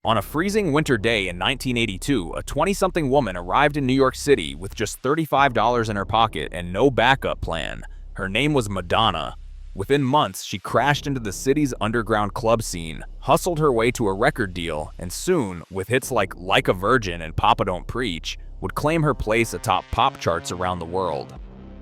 On a freezing winter day in 1982, a 20-something woman arrived in New York City with just $35 in her pocket and no backup plan. Her name was Madonna. Within months, she crashed into the city's underground club scene, hustled her way to a record deal, and soon, with hits like a Virgin and Papa Don't Preach, would claim her place atop pop charts around the world.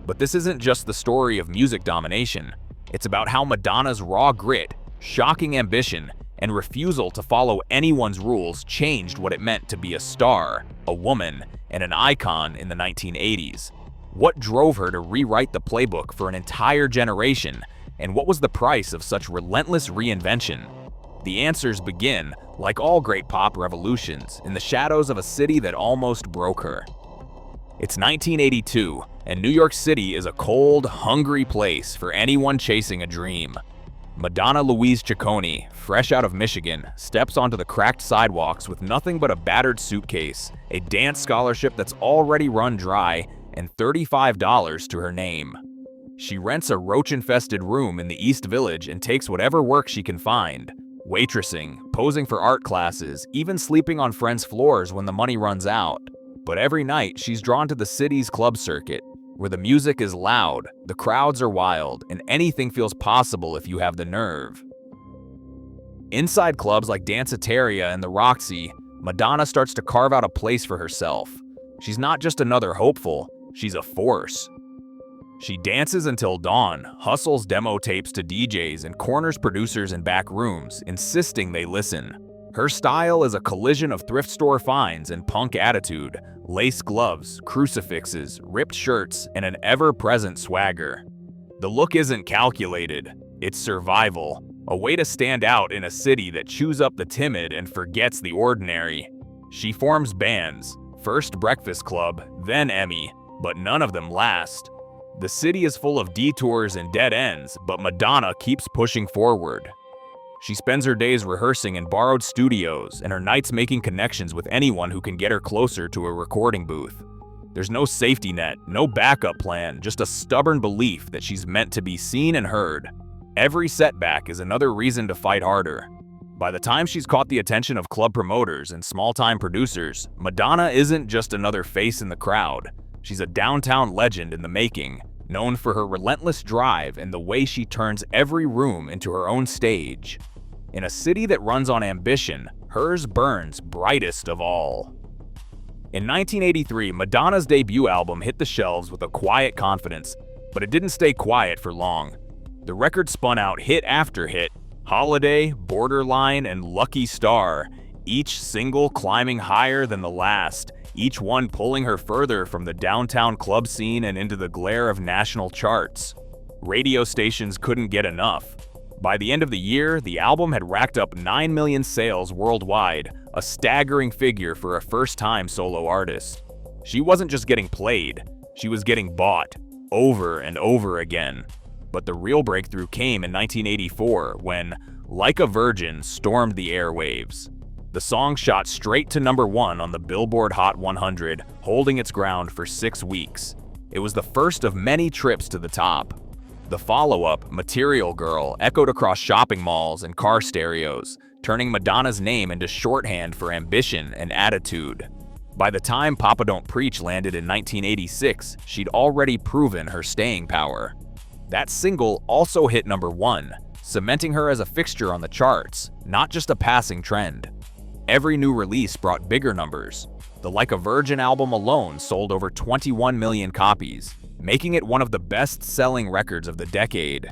But this isn't just the story of music domination. It's about how Madonna's raw grit, shocking ambition, and refusal to follow anyone's rules changed what it meant to be a star, a woman, and an icon in the 1980s. What drove her to rewrite the playbook for an entire generation, and what was the price of such relentless reinvention? The answers begin, like all great pop revolutions, in the shadows of a city that almost broke her. It's 1982, and New York City is a cold, hungry place for anyone chasing a dream. Madonna Louise Ciccone, fresh out of Michigan, steps onto the cracked sidewalks with nothing but a battered suitcase, a dance scholarship that's already run dry, and $35 to her name. She rents a roach-infested room in the East Village and takes whatever work she can find. Waitressing, posing for art classes, even sleeping on friends' floors when the money runs out. But every night, she's drawn to the city's club circuit, where the music is loud, the crowds are wild, and anything feels possible if you have the nerve. Inside clubs like Danceteria and the Roxy, Madonna starts to carve out a place for herself. She's not just another hopeful, she's a force. She dances until dawn, hustles demo tapes to DJs, and corners producers in back rooms, insisting they listen. Her style is a collision of thrift store finds and punk attitude, lace gloves, crucifixes, ripped shirts, and an ever-present swagger. The look isn't calculated, it's survival, a way to stand out in a city that chews up the timid and forgets the ordinary. She forms bands, first Breakfast Club, then Emmy, but none of them last. The city is full of detours and dead ends, but Madonna keeps pushing forward. She spends her days rehearsing in borrowed studios and her nights making connections with anyone who can get her closer to a recording booth. There's no safety net, no backup plan, just a stubborn belief that she's meant to be seen and heard. Every setback is another reason to fight harder. By the time she's caught the attention of club promoters and small-time producers, Madonna isn't just another face in the crowd. She's a downtown legend in the making, known for her relentless drive and the way she turns every room into her own stage. In a city that runs on ambition, hers burns brightest of all. In 1983, Madonna's debut album hit the shelves with a quiet confidence, but it didn't stay quiet for long. The record spun out hit after hit, Holiday, Borderline, and Lucky Star, each single climbing higher than the last, each one pulling her further from the downtown club scene and into the glare of national charts. Radio stations couldn't get enough. By the end of the year, the album had racked up 9 million sales worldwide, a staggering figure for a first-time solo artist. She wasn't just getting played, she was getting bought, over and over again. But the real breakthrough came in 1984 when Like a Virgin stormed the airwaves. The song shot straight to #1 on the Billboard Hot 100, holding its ground for 6 weeks. It was the first of many trips to the top. The follow-up, Material Girl, echoed across shopping malls and car stereos, turning Madonna's name into shorthand for ambition and attitude. By the time Papa Don't Preach landed in 1986, she'd already proven her staying power. That single also hit #1, cementing her as a fixture on the charts, not just a passing trend. Every new release brought bigger numbers. The Like a Virgin album alone sold over 21 million copies, making it one of the best-selling records of the decade.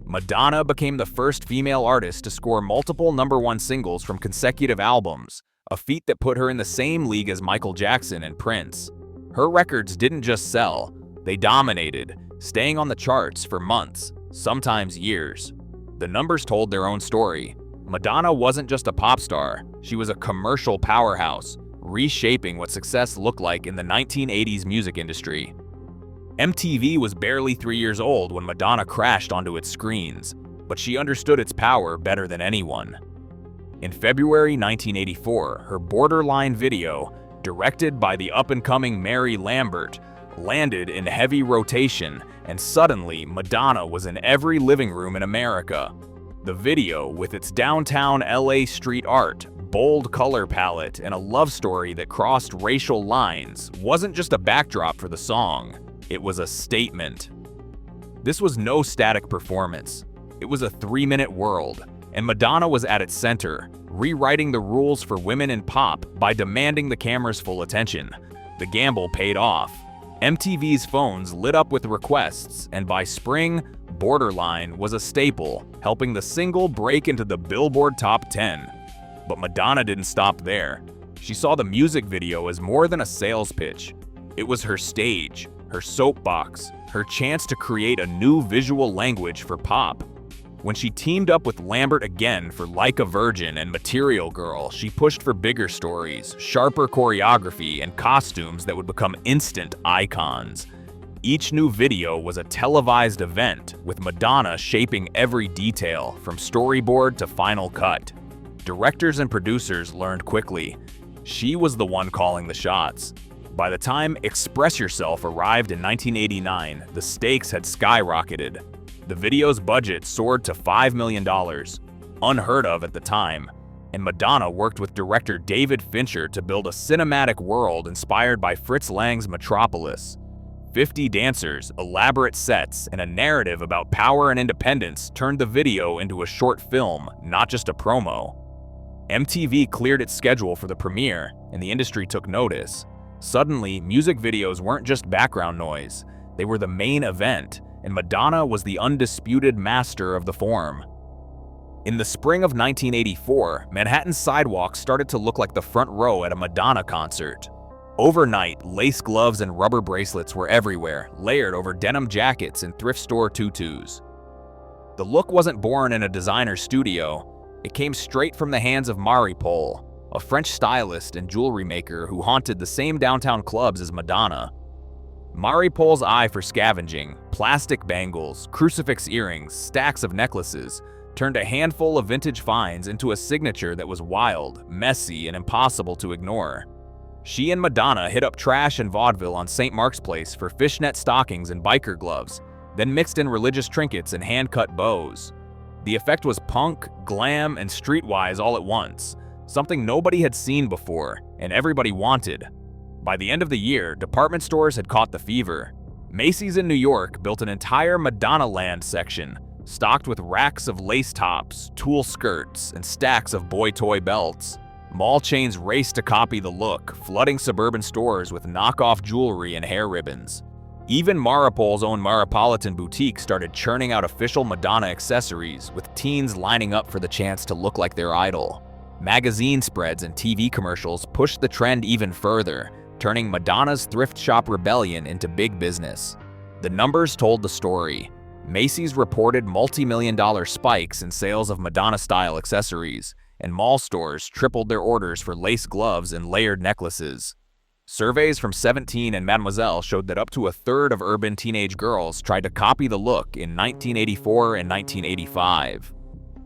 Madonna became the first female artist to score multiple #1 singles from consecutive albums, a feat that put her in the same league as Michael Jackson and Prince. Her records didn't just sell, they dominated, staying on the charts for months, sometimes years. The numbers told their own story. Madonna wasn't just a pop star, she was a commercial powerhouse, reshaping what success looked like in the 1980s music industry. MTV was barely 3 years old when Madonna crashed onto its screens, but she understood its power better than anyone. In February 1984, her Borderline video, directed by the up-and-coming Mary Lambert, landed in heavy rotation, and suddenly Madonna was in every living room in America. The video, with its downtown LA street art, bold color palette and a love story that crossed racial lines wasn't just a backdrop for the song, it was a statement. This was no static performance. It was a 3-minute world, and Madonna was at its center, rewriting the rules for women in pop by demanding the camera's full attention. The gamble paid off. MTV's phones lit up with requests, and by spring, Borderline was a staple, helping the single break into the Billboard Top 10. But Madonna didn't stop there. She saw the music video as more than a sales pitch. It was her stage, her soapbox, her chance to create a new visual language for pop. When she teamed up with Lambert again for Like a Virgin and Material Girl, she pushed for bigger stories, sharper choreography, and costumes that would become instant icons. Each new video was a televised event, with Madonna shaping every detail, from storyboard to final cut. Directors and producers learned quickly. She was the one calling the shots. By the time Express Yourself arrived in 1989, the stakes had skyrocketed. The video's budget soared to $5 million, unheard of at the time, and Madonna worked with director David Fincher to build a cinematic world inspired by Fritz Lang's Metropolis. 50 dancers, elaborate sets, and a narrative about power and independence turned the video into a short film, not just a promo. MTV cleared its schedule for the premiere, and the industry took notice. Suddenly, music videos weren't just background noise, they were the main event, and Madonna was the undisputed master of the form. In the spring of 1984, Manhattan's sidewalks started to look like the front row at a Madonna concert. Overnight, lace gloves and rubber bracelets were everywhere, layered over denim jackets and thrift store tutus. The look wasn't born in a designer studio. It came straight from the hands of Maripol, a French stylist and jewelry maker who haunted the same downtown clubs as Madonna. Maripol's eye for scavenging, plastic bangles, crucifix earrings, stacks of necklaces, turned a handful of vintage finds into a signature that was wild, messy, and impossible to ignore. She and Madonna hit up trash and vaudeville on St. Mark's Place for fishnet stockings and biker gloves, then mixed in religious trinkets and hand-cut bows. The effect was punk, glam, and streetwise all at once, something nobody had seen before, and everybody wanted. By the end of the year, department stores had caught the fever. Macy's in New York built an entire Madonna Land section, stocked with racks of lace tops, tulle skirts, and stacks of boy toy belts. Mall chains raced to copy the look, flooding suburban stores with knockoff jewelry and hair ribbons. Even Maripol's own Maripolitan boutique started churning out official Madonna accessories, with teens lining up for the chance to look like their idol. Magazine spreads and TV commercials pushed the trend even further, turning Madonna's thrift shop rebellion into big business. The numbers told the story. Macy's reported multi-million-dollar spikes in sales of Madonna-style accessories, and mall stores tripled their orders for lace gloves and layered necklaces. Surveys from 17 and Mademoiselle showed that up to a third of urban teenage girls tried to copy the look in 1984 and 1985.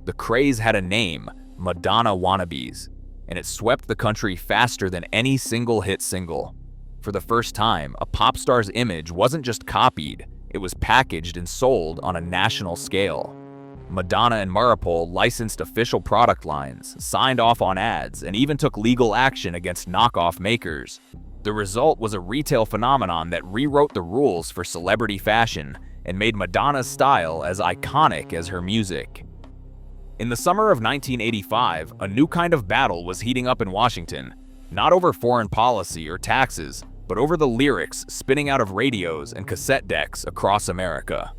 The craze had a name, Madonna wannabes, and it swept the country faster than any single hit single. For the first time, a pop star's image wasn't just copied, it was packaged and sold on a national scale. Madonna and Maripol licensed official product lines, signed off on ads, and even took legal action against knockoff makers. The result was a retail phenomenon that rewrote the rules for celebrity fashion and made Madonna's style as iconic as her music. In the summer of 1985, a new kind of battle was heating up in Washington, not over foreign policy or taxes, but over the lyrics spinning out of radios and cassette decks across America.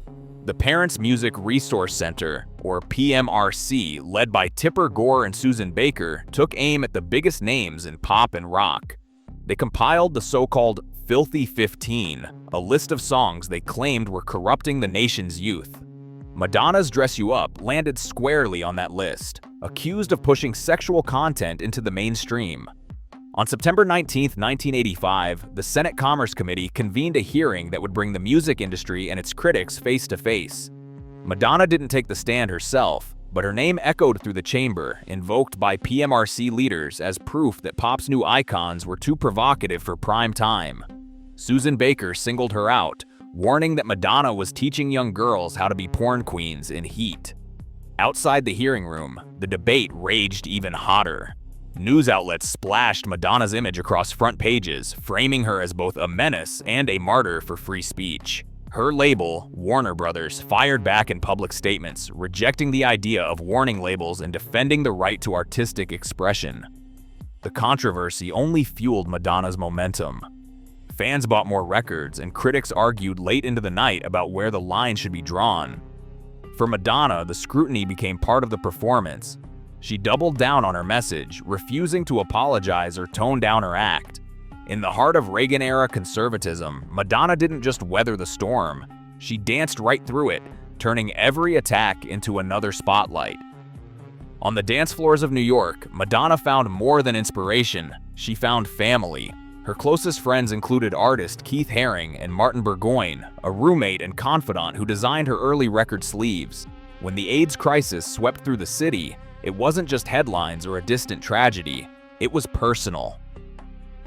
The Parents Music Resource Center, or PMRC, led by Tipper Gore and Susan Baker, took aim at the biggest names in pop and rock. They compiled the so-called Filthy 15, a list of songs they claimed were corrupting the nation's youth. Madonna's Dress You Up landed squarely on that list, accused of pushing sexual content into the mainstream. On September 19, 1985, the Senate Commerce Committee convened a hearing that would bring the music industry and its critics face to face. Madonna didn't take the stand herself, but her name echoed through the chamber, invoked by PMRC leaders as proof that pop's new icons were too provocative for prime time. Susan Baker singled her out, warning that Madonna was teaching young girls how to be porn queens in Heat. Outside the hearing room, the debate raged even hotter. News outlets splashed Madonna's image across front pages, framing her as both a menace and a martyr for free speech. Her label, Warner Brothers, fired back in public statements, rejecting the idea of warning labels and defending the right to artistic expression. The controversy only fueled Madonna's momentum. Fans bought more records, and critics argued late into the night about where the line should be drawn. For Madonna, the scrutiny became part of the performance. She doubled down on her message, refusing to apologize or tone down her act. In the heart of Reagan-era conservatism, Madonna didn't just weather the storm. She danced right through it, turning every attack into another spotlight. On the dance floors of New York, Madonna found more than inspiration. She found family. Her closest friends included artist Keith Haring and Martin Burgoyne, a roommate and confidant who designed her early record sleeves. When the AIDS crisis swept through the city, it wasn't just headlines or a distant tragedy, it was personal.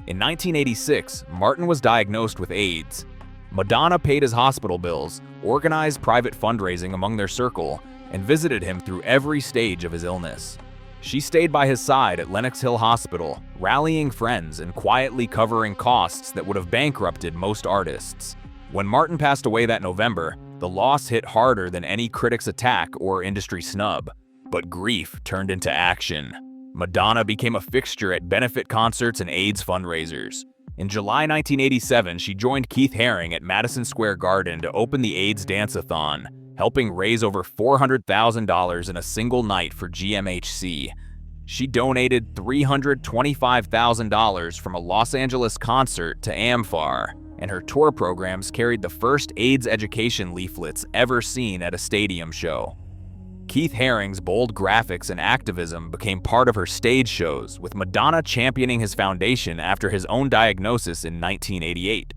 In 1986, Martin was diagnosed with AIDS. Madonna paid his hospital bills, organized private fundraising among their circle, and visited him through every stage of his illness. She stayed by his side at Lenox Hill Hospital, rallying friends and quietly covering costs that would have bankrupted most artists. When Martin passed away that November, the loss hit harder than any critic's attack or industry snub. But grief turned into action. Madonna became a fixture at benefit concerts and AIDS fundraisers. In July 1987, she joined Keith Haring at Madison Square Garden to open the AIDS Dance-a-thon, helping raise over $400,000 in a single night for GMHC. She donated $325,000 from a Los Angeles concert to AmFAR, and her tour programs carried the first AIDS education leaflets ever seen at a stadium show. Keith Haring's bold graphics and activism became part of her stage shows, with Madonna championing his foundation after his own diagnosis in 1988.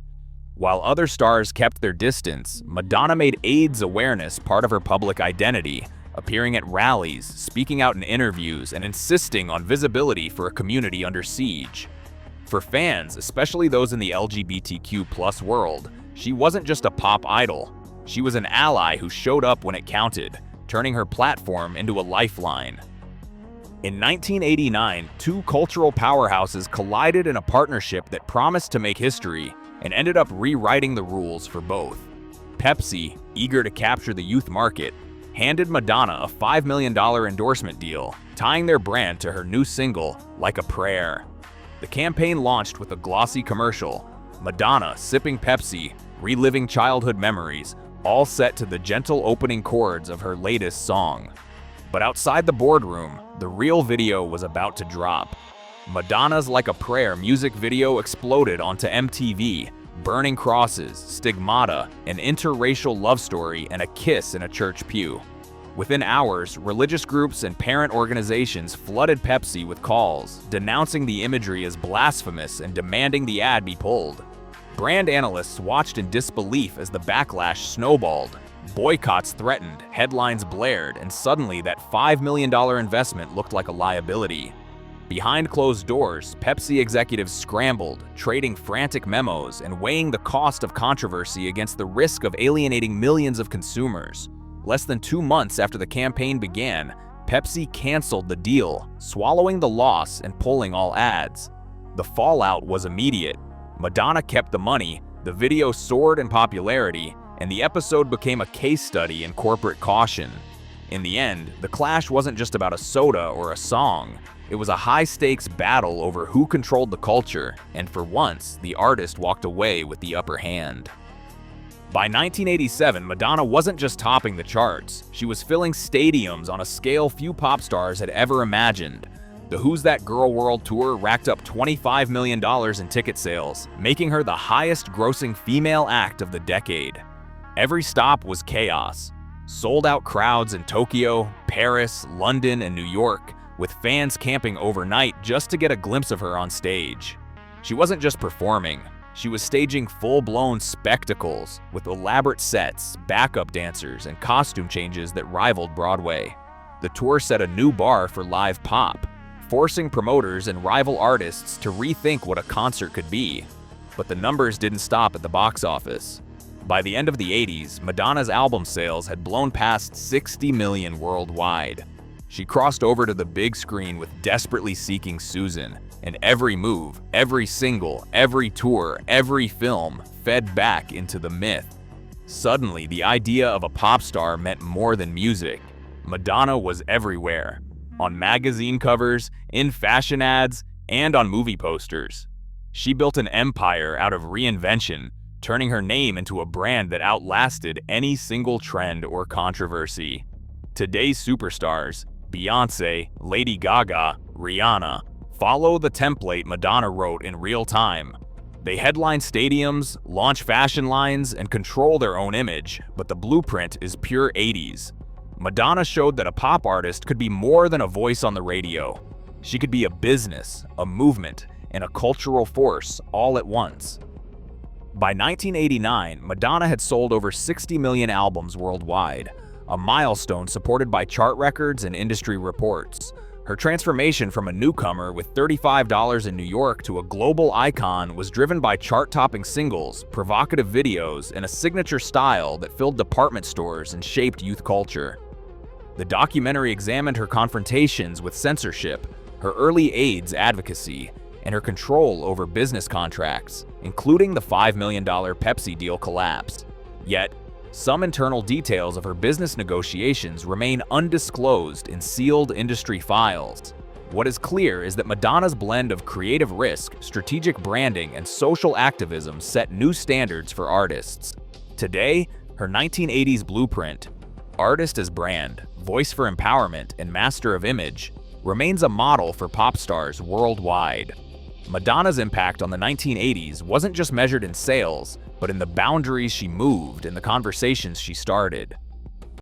While other stars kept their distance, Madonna made AIDS awareness part of her public identity, appearing at rallies, speaking out in interviews, and insisting on visibility for a community under siege. For fans, especially those in the LGBTQ+ world, she wasn't just a pop idol. She was an ally who showed up when it counted, turning her platform into a lifeline. In 1989, two cultural powerhouses collided in a partnership that promised to make history and ended up rewriting the rules for both. Pepsi, eager to capture the youth market, handed Madonna a $5 million endorsement deal, tying their brand to her new single, Like a Prayer. The campaign launched with a glossy commercial, Madonna sipping Pepsi, reliving childhood memories, all set to the gentle opening chords of her latest song. But outside the boardroom, the real video was about to drop. Madonna's Like a Prayer music video exploded onto MTV, burning crosses, stigmata, an interracial love story, and a kiss in a church pew. Within hours, religious groups and parent organizations flooded Pepsi with calls, denouncing the imagery as blasphemous and demanding the ad be pulled. Brand analysts watched in disbelief as the backlash snowballed. Boycotts threatened, headlines blared, and suddenly that $5 million investment looked like a liability. Behind closed doors, Pepsi executives scrambled, trading frantic memos and weighing the cost of controversy against the risk of alienating millions of consumers. Less than 2 months after the campaign began, Pepsi canceled the deal, swallowing the loss and pulling all ads. The fallout was immediate. Madonna kept the money, the video soared in popularity, and the episode became a case study in corporate caution. In the end, the clash wasn't just about a soda or a song. It was a high-stakes battle over who controlled the culture, and for once, the artist walked away with the upper hand. By 1987, Madonna wasn't just topping the charts. She was filling stadiums on a scale few pop stars had ever imagined. The Who's That Girl World Tour racked up $25 million in ticket sales, making her the highest-grossing female act of the decade. Every stop was chaos. Sold-out crowds in Tokyo, Paris, London, and New York, with fans camping overnight just to get a glimpse of her on stage. She wasn't just performing, she was staging full-blown spectacles with elaborate sets, backup dancers, and costume changes that rivaled Broadway. The tour set a new bar for live pop, forcing promoters and rival artists to rethink what a concert could be. But the numbers didn't stop at the box office. By the end of the 80s, Madonna's album sales had blown past 60 million worldwide. She crossed over to the big screen with Desperately Seeking Susan, and every move, every single, every tour, every film fed back into the myth. Suddenly, the idea of a pop star meant more than music. Madonna was everywhere, on magazine covers, in fashion ads, and on movie posters. She built an empire out of reinvention, turning her name into a brand that outlasted any single trend or controversy. Today's superstars, Beyoncé, Lady Gaga, Rihanna, follow the template Madonna wrote in real time. They headline stadiums, launch fashion lines, and control their own image, but the blueprint is pure 80s. Madonna showed that a pop artist could be more than a voice on the radio. She could be a business, a movement, and a cultural force all at once. By 1989, Madonna had sold over 60 million albums worldwide, a milestone supported by chart records and industry reports. Her transformation from a newcomer with $35 in New York to a global icon was driven by chart-topping singles, provocative videos, and a signature style that filled department stores and shaped youth culture. The documentary examined her confrontations with censorship, her early AIDS advocacy, and her control over business contracts, including the $5 million Pepsi deal collapse. Yet, some internal details of her business negotiations remain undisclosed in sealed industry files. What is clear is that Madonna's blend of creative risk, strategic branding, and social activism set new standards for artists. Today, her 1980s blueprint, artist as brand, voice for empowerment, and master of image, remains a model for pop stars worldwide. Madonna's impact on the 1980s wasn't just measured in sales, but in the boundaries she moved and the conversations she started.